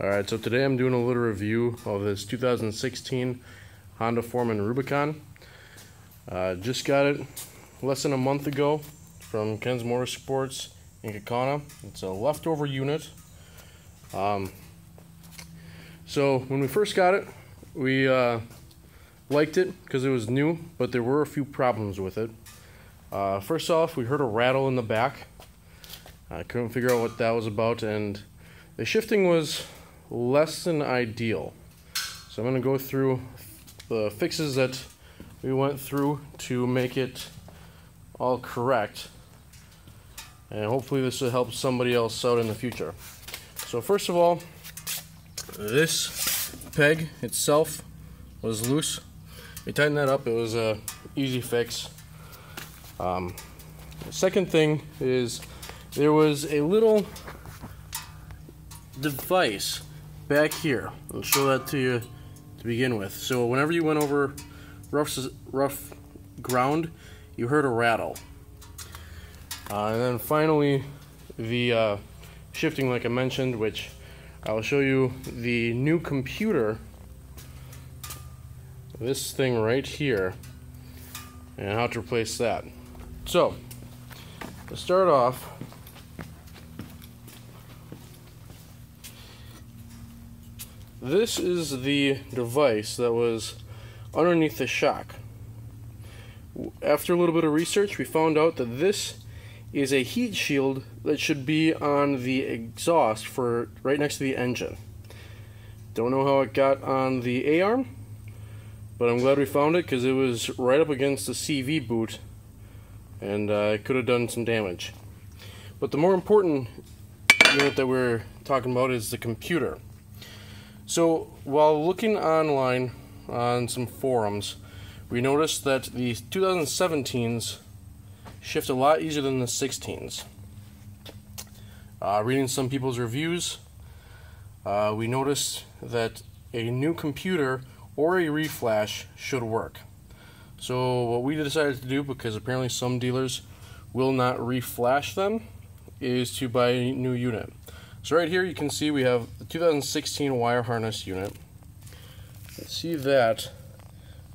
Alright, so today I'm doing a little review of this 2016 Honda Rubicon. Just got it less than a month ago from Ken's Motorsports in Kaukauna. It's a leftover unit. So when we first got it, we liked it because it was new, but there were a few problems with it. First off, we heard a rattle in the back. I couldn't figure out what that was about, and the shifting was less than ideal. So I'm going to go through the fixes that we went through to make it all correct, and hopefully this will help somebody else out in the future. So first of all, this peg itself was loose. We tightened that up. It was a easy fix. The second thing is there was a little device back here. I'll show that to you to begin with. So whenever you went over rough ground, you heard a rattle. And then finally, the shifting, like I mentioned, which I will show you the new computer, this thing right here, and how to replace that. So, to start off, this is the device that was underneath the shock. After a little bit of research, we found out that this is a heat shield that should be on the exhaust for right next to the engine. Don't know how it got on the A-arm, but I'm glad we found it because it was right up against the CV boot, and it could have done some damage. But the more important unit that we're talking about is the computer. So while looking online on some forums, we noticed that the 2017s shift a lot easier than the 16s. Reading some people's reviews, we noticed that a new computer or a reflash should work. So what we decided to do, because apparently some dealers will not reflash them, is to buy a new unit. So right here you can see we have the 2016 wire harness unit. Let's see that.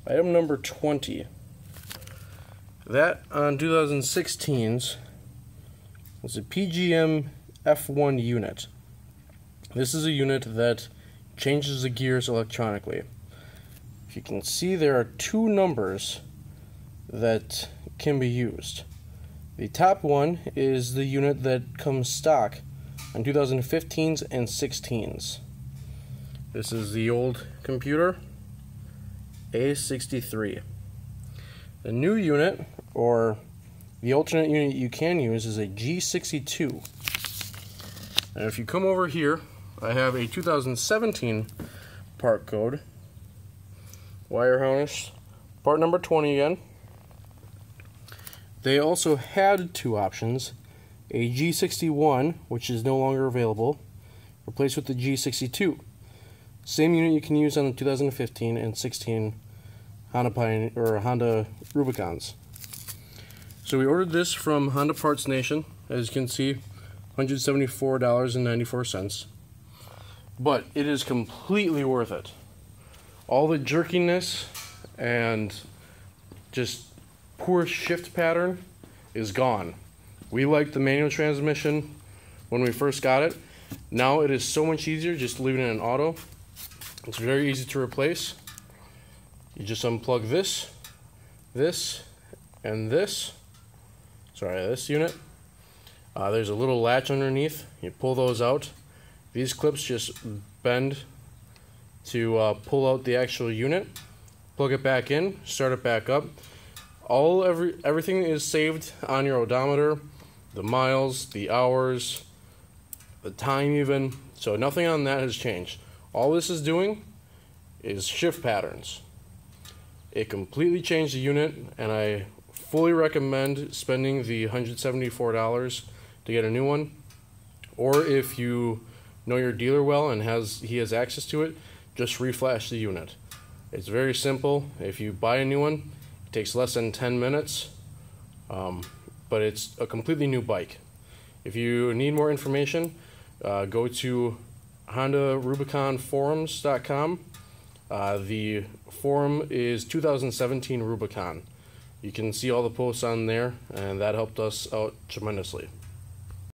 Item number 20. That on 2016s was a PGM F1 unit. This is a unit that changes the gears electronically. If you can see, there are two numbers that can be used. The top one is the unit that comes stock on 2015s and 16s. This is the old computer, A63. The new unit, or the alternate unit you can use, is a G62. And if you come over here, I have a 2017 part code, wire harness, part number 20 again. They also had two options, a G61, which is no longer available, replaced with the G62. Same unit you can use on the 2015 and 16 Honda Rubicons. So we ordered this from Honda Parts Nation, as you can see, $174.94. But it is completely worth it. All the jerkiness and just poor shift pattern is gone. We liked the manual transmission when we first got it. Now it is so much easier just leaving it in auto. It's very easy to replace. You just unplug this, and this. Sorry, this unit. There's a little latch underneath. You pull those out. These clips just bend to pull out the actual unit. Plug it back in, start it back up. Everything is saved on your odometer, the miles, the hours, the time even. So nothing on that has changed. All this is doing is shift patterns. It completely changed the unit, and I fully recommend spending the $174 to get a new one. Or if you know your dealer well and he has access to it, just reflash the unit. It's very simple. If you buy a new one, it takes less than 10 minutes, but it's a completely new bike. If you need more information, go to Honda Rubicon forums.com. The forum is 2017 Rubicon. You can see all the posts on there, and that helped us out tremendously.